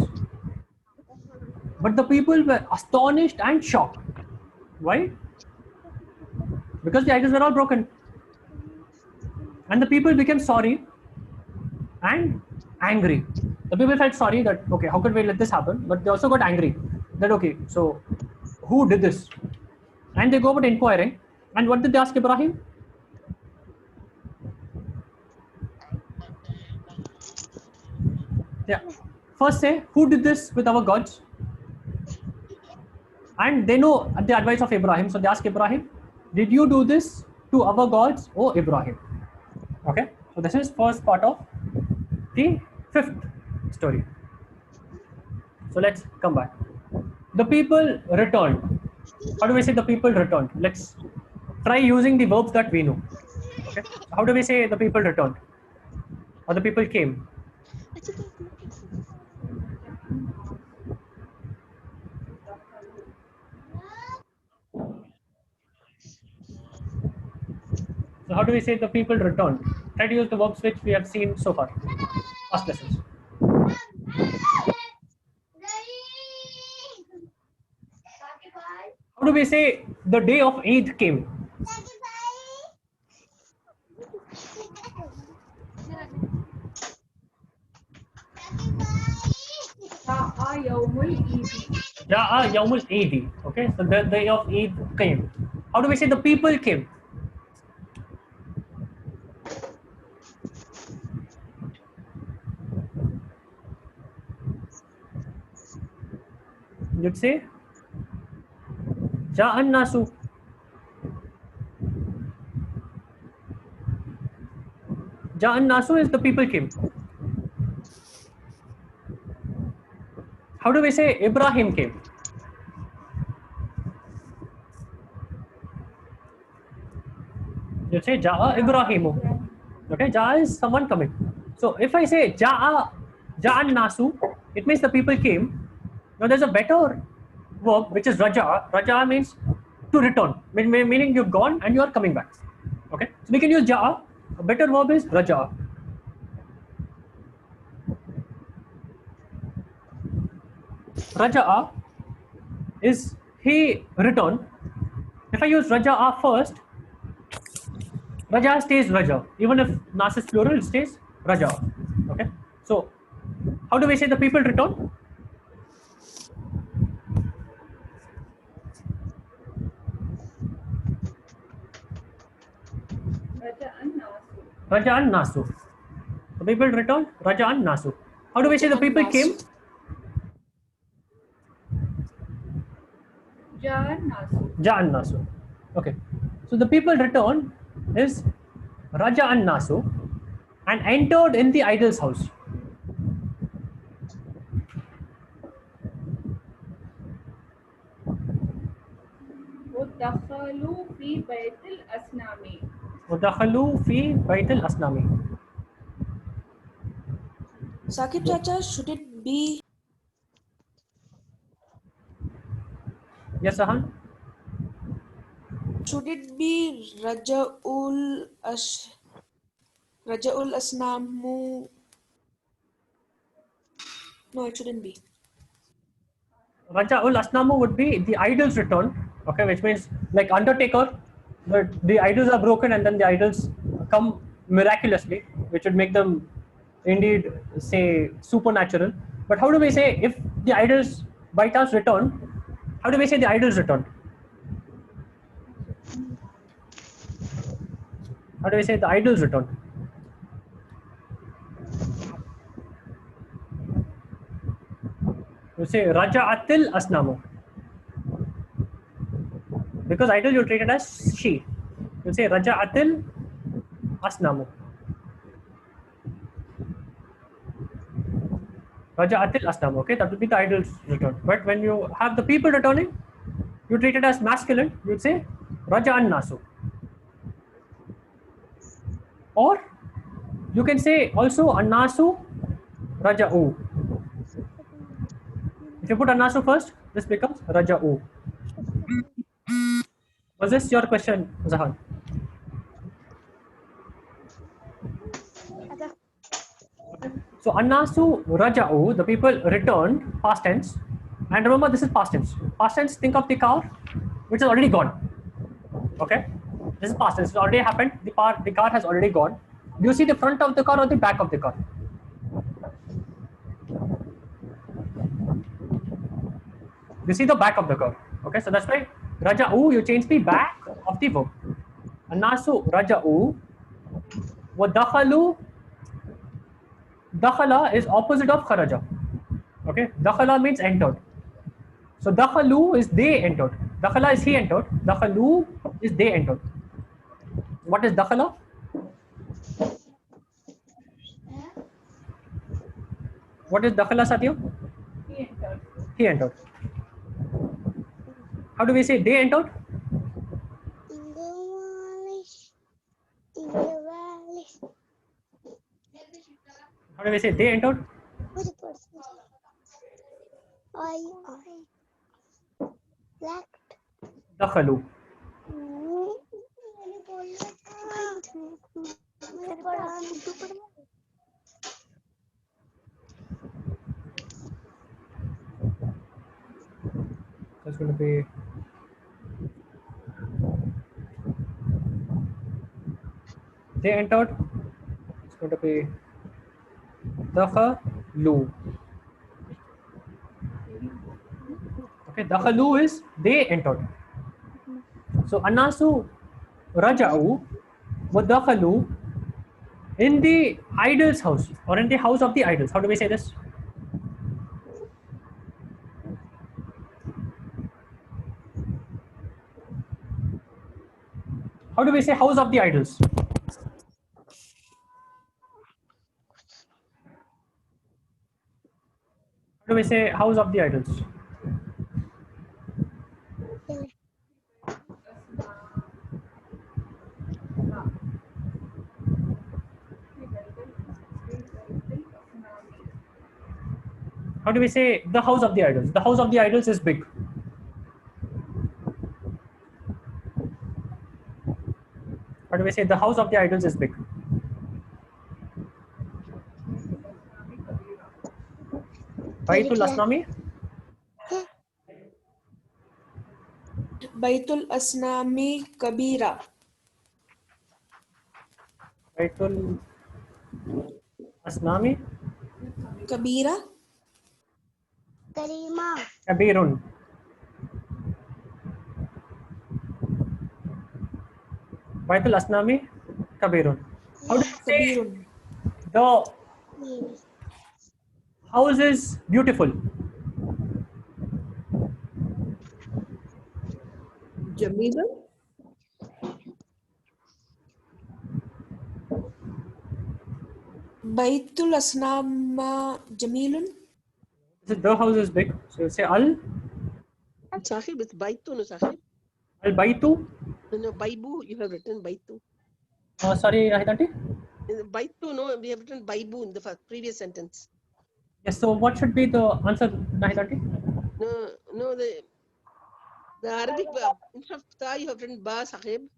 But the people were astonished and shocked. Why? Because the idols were all broken. And the people became sorry and angry. The people felt sorry that, okay, how could we let this happen? But they also got angry that, okay, so who did this? And they go about inquiring. And what did they ask Ibrahim? Yeah. First say, who did this with our gods? And they know the advice of Ibrahim. So they ask Ibrahim, did you do this to our gods, O Ibrahim? Okay. So this is first part of the fifth story. So let's come back. The people returned. How do we say the people returned? Let's try using the verbs that we know. Okay. How do we say the people returned? Or the people came? So how do we say the people returned? Try to use the verbs which we have seen so far. Past lessons. How do we say the day of Eid came? Ja'a Yawmul Eid. Okay, so the day of Eid came. How do we say the people came? You'd say Ja'an Nasu. Ja'an Nasu is the people came. How do we say Ibrahim came? You'd say Ja'a Ibrahimu. Okay, Ja'a is someone coming. So if I say Ja'an Nasu, it means the people came. Now there's a better verb which is Raja. Raja means to return, meaning you've gone and you are coming back. Okay, so we can use Ja'a. A better verb is Raja. Raja'a is he returned. If I use Raja'a first, Raja stays Raja. Even if Nas is plural, it stays Raja. Okay. So how do we say the people return? Raja and Nasu. The people returned Raja and Nasu. How do we say the people came? Ja and Nasu. Okay. So the people returned is Raja and Nasu and entered in the idol's house. ودخلوا في بيت الأصنام. ودخلوا في بيت الأصنام. Saqib Chacha, should it be Yes, Sahan? Raja'ul Asnamu? No, it shouldn't be. Raja ul Asnamu would be the idols return, okay, which means like Undertaker, the idols are broken and then the idols come miraculously, which would make them indeed say supernatural. But how do we say if the idols by chance return? How do we say the idols return? How do we say the idols return? You say Raja'atil Asnamu. Because idol you treat it as she. You say Raja'atil Asnamu. Raja'atil Asnamu. Okay, that will be the idol's return. But when you have the people returning, you treat it as masculine. You'd say Raja'an Nasu. Or you can say also Anasu Raja'u. If you put Anasu first, this becomes Raja'u. Was this your question, Zahan? So Anasu Raja'u, the people returned, past tense. And remember, this is past tense. Past tense, think of the car which is already gone. Okay? This is past tense. It's already happened. The car has already gone. Do you see the front of the car or the back of the car? You see the back of the car. Okay, so that's why Raja'u, you change the back of the verb. Anasu Raja'u. Wa dakhalu. Dakhala is opposite of kharaja. Okay, dakhala means entered. So dakhalu is they entered. Dakhala is he entered. Dakhalu is they entered. What is dakhala? What is dakhala, Satya? He entered. He entered. How do we say they entered? How do we say they entered? Dakhalu. That's going to be they entered. It's going to be dakhalu. Okay, dakhalu is they entered. So anasu raja'u wa dakhalu in the idol's house or in the house of the idols. How do we say this? How do we say house of the idols? How do we say house of the idols? How do we say the house of the idols? The house of the idols is big. How do we say the house of the idols is big? Baitul Asnami? Baitul Asnami Kabira. Baitul Asnami Kabira. Kabirun. Baitul Asnami Kabirun. How do you say Kabirun. the house is beautiful? Jamila. Baitul Asnama Jamilun. The house is big. So you say Saqib, it's Baitu, no Saqib? Al Baitu. No, Baibu, you have written Baitu. Sorry, Rahitanti. In the Baitu, no, we have written Baibu in the previous sentence. Yes. So what should be the answer, Rahitanti? No, the Arabic, instead of ta, you have written ba, Saqib.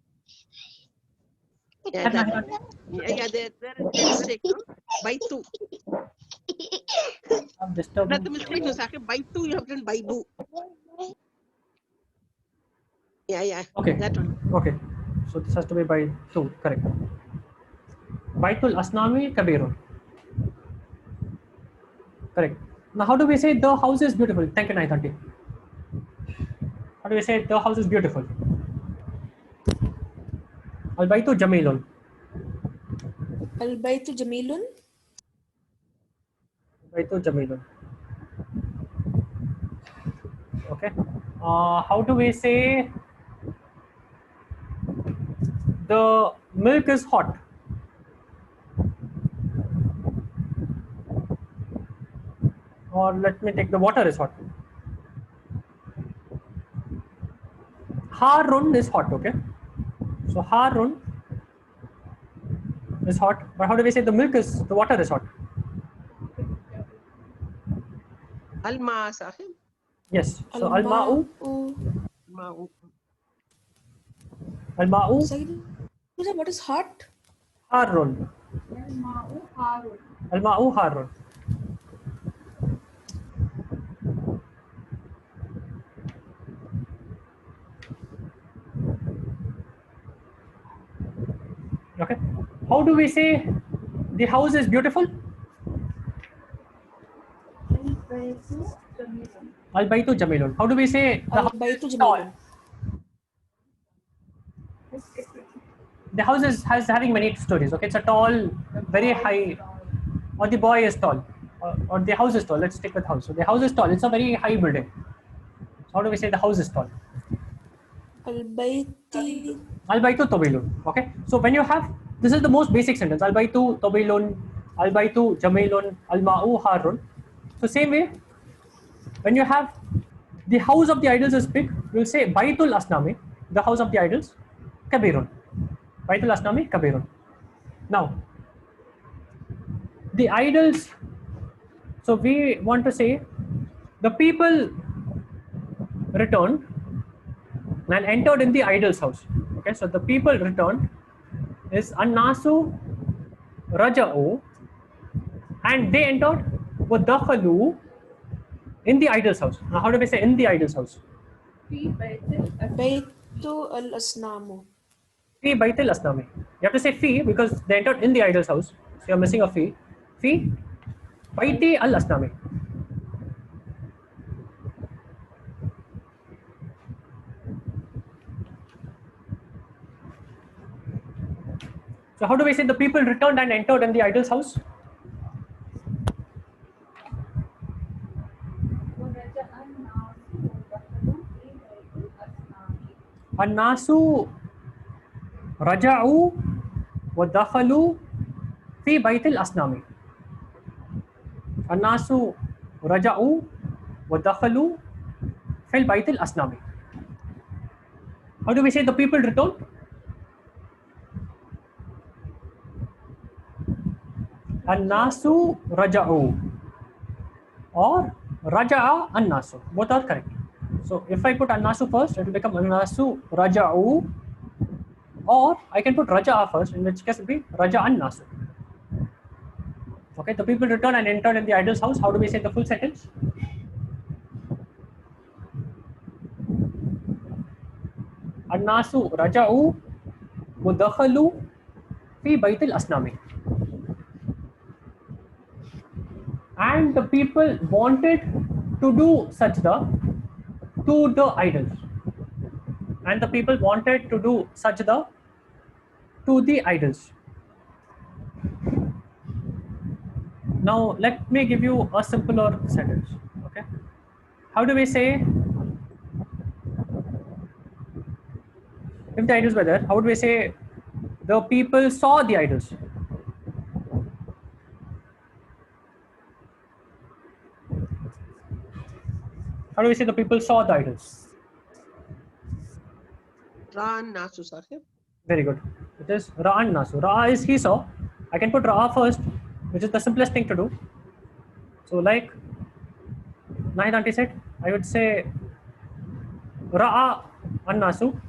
Yeah, there is mistake, no? Baitu. I'm That's disturbing. the mistake, no Saqib. Baitu, you have written Baibu. Yeah. Okay. That one. Okay. So this has to be by 2. Correct. Baitul Asnami Kabirun. Correct. Now, how do we say the house is beautiful? Thank you, Naitanti. How do we say the house is beautiful? Al Baitu Jamilun. Al Baitu Jamilun. Baitu Jamilun. Okay. How do we say the milk is hot? Or let me take the water is hot. Harun is hot, okay? So Harun is hot, but how do we say the water is hot? Alma, Saqib. Yes. So Al-Ma'u. Al-Ma'u. What is hot? Harun. Al-Ma'u Harun. Okay. How do we say the house is beautiful? Al-Baitu Jamilun. How do we say the Al house Baitu is tall? Jamilun. The house has having many stories. Okay, it's a tall, very high, or the boy is tall, or the house is tall. Let's stick with house. So the house is tall. It's a very high building. So how do we say the house is tall? Al Baiti. Al Baitu Tabilun. Okay. So when you have, this is the most basic sentence. Al Baitu Tabilun, Al Baitu Jamilun, Al Ma'u Harun. So same way, when you have the house of the idols is big, you'll say Baitul Asnami, the house of the idols, Kabirun. Baitul Asnami Kabirun. Now, the idols, so we want to say the people returned and entered in the idol's house. Okay, so the people returned is Annasu Raja'u, and they entered Wadakhalu in the idol's house. Now, how do we say in the idol's house? Baitu Al Asnamu. Fi Baitil Asnami. You have to say fi because they entered in the idol's house. So you're missing a fi. Fi Baiti Al Asnami. So how do we say the people returned and entered in the idol's house? Annasu Raja'u wa dakhalu fi Baitil Asnami. Annasu Raja'u wa dakhalu fi Baitil Asnami. How do we say the people returned? Annasu Raja'u or Raja'a an-nasu. Both are correct. So if I put an-nasu first, it will become an-nasu raja'u, or I can put raja'a first, in which case it will be raja'a an-nasu. Okay, the people returned and entered in the idol's house. How do we say the full sentence? An-nasu raja'u mudakhalu fi baytil asnami. And the people wanted to do sajda to the idols. And the people wanted to do sajda to the idols. Now let me give you a simpler sentence. Okay, how do we say if the idols were there? How would we say the people saw the idols? How do we say the people saw the idols? Ran Nasu Saqib. Very good. It is Ra'an Nasu. Ra'a is he saw. I can put Ra'a first, which is the simplest thing to do. So like Nahid auntie said, I would say Ra'a an-nasu.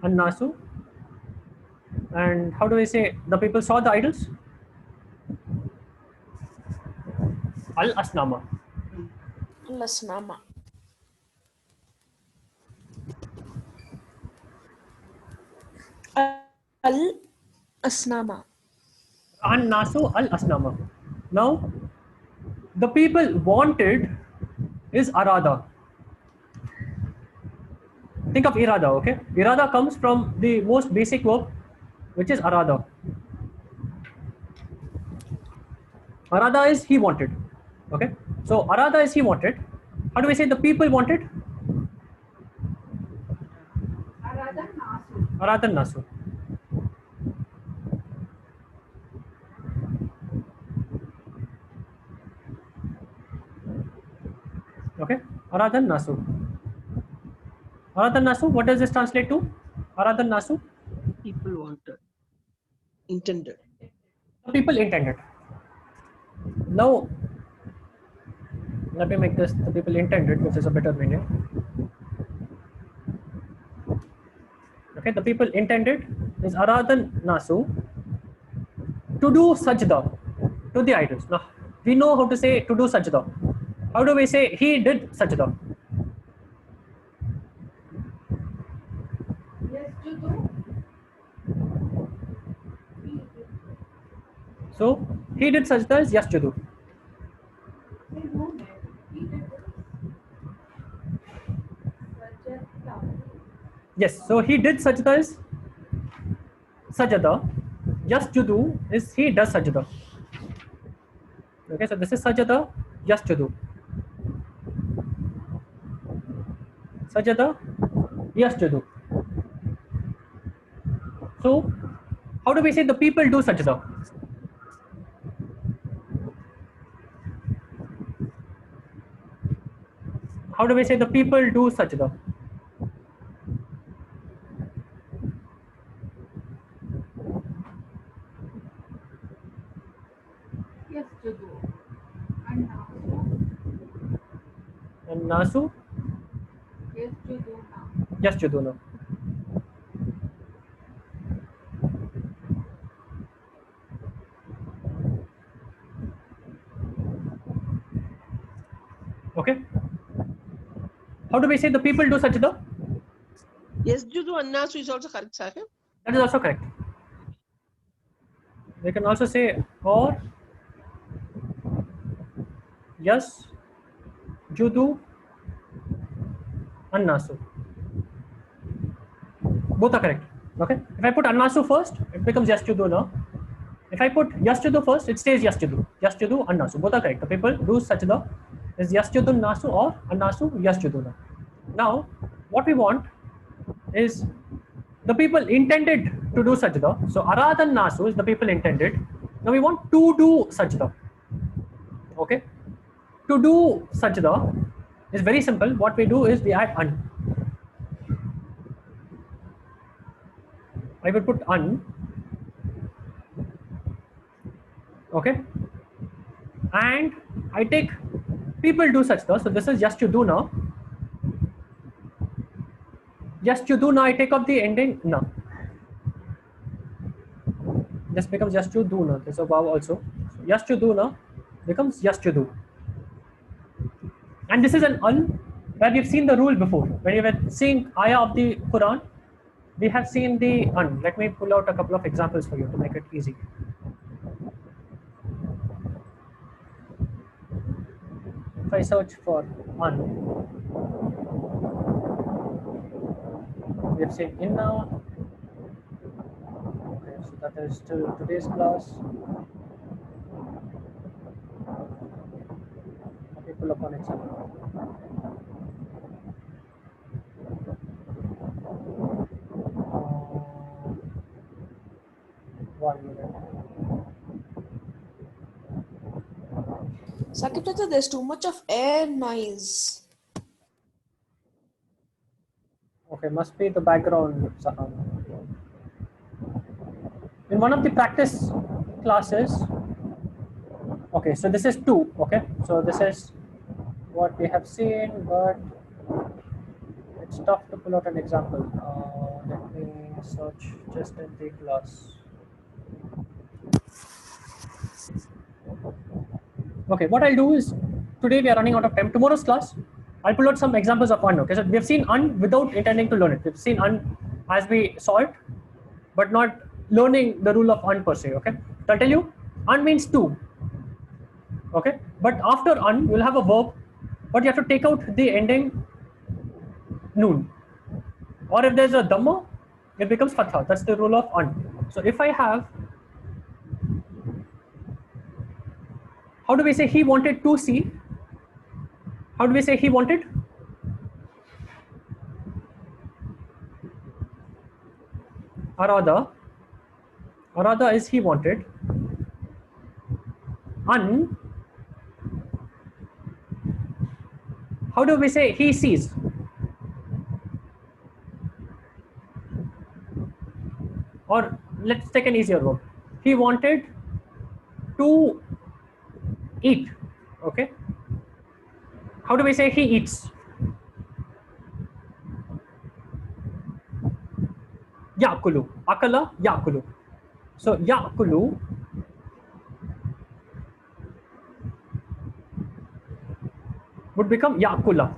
An-nasu. And how do I say the people saw the idols? Al-asnama. Al-asnama. Al-asnama. An-nasu al-asnama. Now, the people wanted is arada. Think of irada, okay? Irada comes from the most basic verb, which is arada. Arada is he wanted. Okay? So arada is he wanted. How do we say the people wanted? Arada nasu. Arada nasu. Okay? Arada nasu. Arada nasu, what does this translate to? Arada nasu? People wanted. Intended. People intended. Now, let me make this the people intended, which is a better meaning. Okay, the people intended is Aradan Nasu to do sajda to the idols. Now, we know how to say to do sajda. How do we say he did sajda? Yes, to do. So, he did sajda is yasjudu. Say no, man. He did sajda. Yes, so he did sajda is sajada. Yasjudu is he does sajda. Okay, so this is sajada, yasjudu. Sajada, yasjudu. So, how do we say the people do sajda? How do we say the people do sajda? Yes, to do. And nasu. And nasu, Yes, to do now. yasjudu now. Okay. How do we say the people do sajda? Yes, Judu and Nasu is also correct, Saqib. That is also correct. We can also say or yes, judu, annasu. Both are correct. Okay. If I put annasu first, it becomes yes judu now. If I put yes judu first, it stays yes judu. Yes judu, annasu. Both are correct. The people do sajda is yes judu nasu or annasu yes judu now. Now, what we want is the people intended to do sajda. So aradan nasu is the people intended. Now we want to do sajda. Okay. To do sajda is very simple. What we do is we add an. I will put an. Okay, and I take people do such the. So this is just you do now. Just you do now. I take up the ending now. This becomes just you do now. There's a wow also. So just you do now becomes just you do. And this is an where we've seen the rule before. When you were seeing ayah of the Quran, we have seen the Let me pull out a couple of examples for you to make it easy. If I search for we have seen inna. Okay, so that is still today's class. Let me pull up one example. One minute. Saqib Chacha, there's too much of air noise. Okay, must be the background sound. In one of the practice classes, okay, so this is 2, okay, so this is what we have seen, but it's tough to pull out an example. Let me search just in the class. Okay, what I'll do is, today we are running out of time. Tomorrow's class, I'll pull out some examples of okay, so we have seen without intending to learn it. We've seen as we saw it, but not learning the rule of per se, okay. So I'll tell you, means 2, okay, but after you'll have a verb, but you have to take out the ending noon, or if there's a dhamma, it becomes fatha. That's the rule of So if I have, how do we say he wanted to see? How do we say he wanted? Arada. Arada is he wanted. How do we say he sees? Or let's take an easier verb. He wanted to eat. Okay. How do we say he eats? Yakulu. Akala, yakulu. So yakulu would become yakula.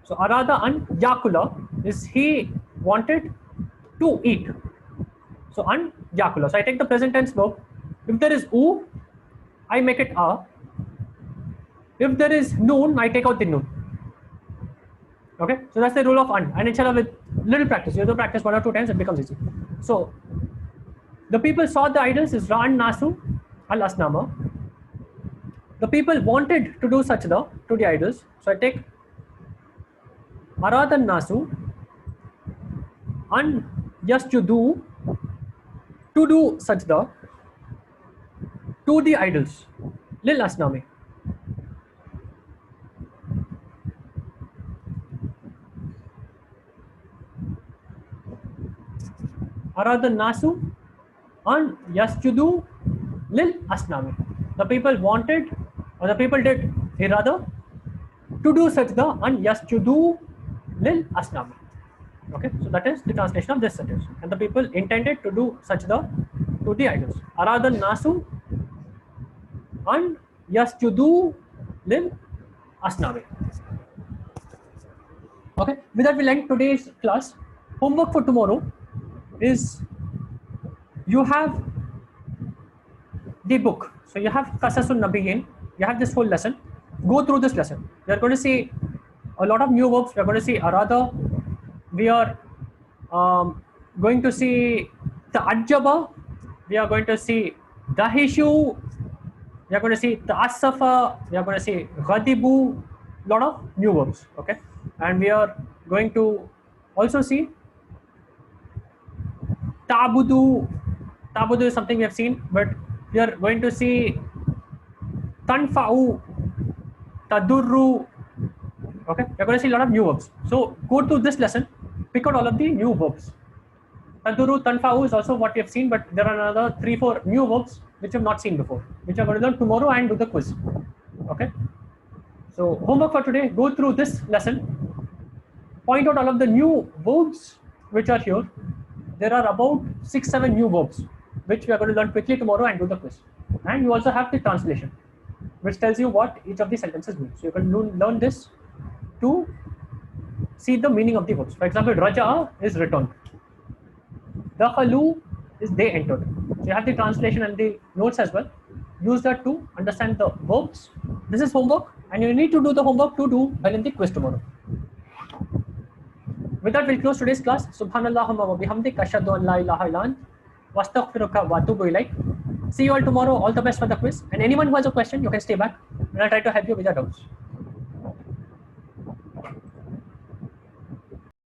So arada an yakula is he wanted to eat. So an yakula. So I take the present tense verb. If there is u, I make it a. If there is noon, I take out the noon. Okay, so that's the rule of and inshallah with little practice, you have to practice 1 or 2 times, it becomes easy. So the people saw the idols is Ra'an Nasu al Asnama. The people wanted to do sajda to the idols. So I take Aradan Nasu and yasjudu to do sajda to the idols. Lil Asnami. Arada Nasu and Yasjudu Lil Asnami. The people wanted, or the people did irada to do sajda and Yasjudu Lil Asnami. Okay, so that is the translation of this sentence. And the people intended to do sajda to the idols. Arada Nasu and Yasjudu Lil Asnami. Okay, with that we'll end today's class. Homework for tomorrow is you have the book. So you have Qasasun Nabiyyin, you have this whole lesson. Go through this lesson. We are going to see a lot of new verbs. We are going to see arada. We are going to see ta'ajjaba. We are going to see dahishu. We are going to see ta'assafa. We are going to see ghadibu. Lot of new verbs. Okay, and we are going to also see Tabudu. Tabudu is something we have seen, but we are going to see Tanfa'u, Tadurru. Okay, we are going to see a lot of new verbs. So go through this lesson, pick out all of the new verbs. Tadurru, Tanfa'u is also what we have seen, but there are another 3-4 new verbs which you have not seen before, which you are going to learn tomorrow and do the quiz. Okay. So homework for today: go through this lesson, point out all of the new verbs which are here. There are about 6-7 new verbs which we are going to learn quickly tomorrow and do the quiz. And you also have the translation, which tells you what each of the sentences means. So you can learn this to see the meaning of the verbs. For example, raja'a is returned. Dakhalu is they entered. So you have the translation and the notes as well. Use that to understand the verbs. This is homework, and you need to do the homework to do well in the quiz tomorrow. With that, we'll close today's class. Subhanallahumma wa bihamdik, ashhadu an la ilaha illa ant, wa astaghfiruka wa atubu ilaik. See you all tomorrow. All the best for the quiz. And anyone who has a question, you can stay back, and I'll try to help you with your doubts.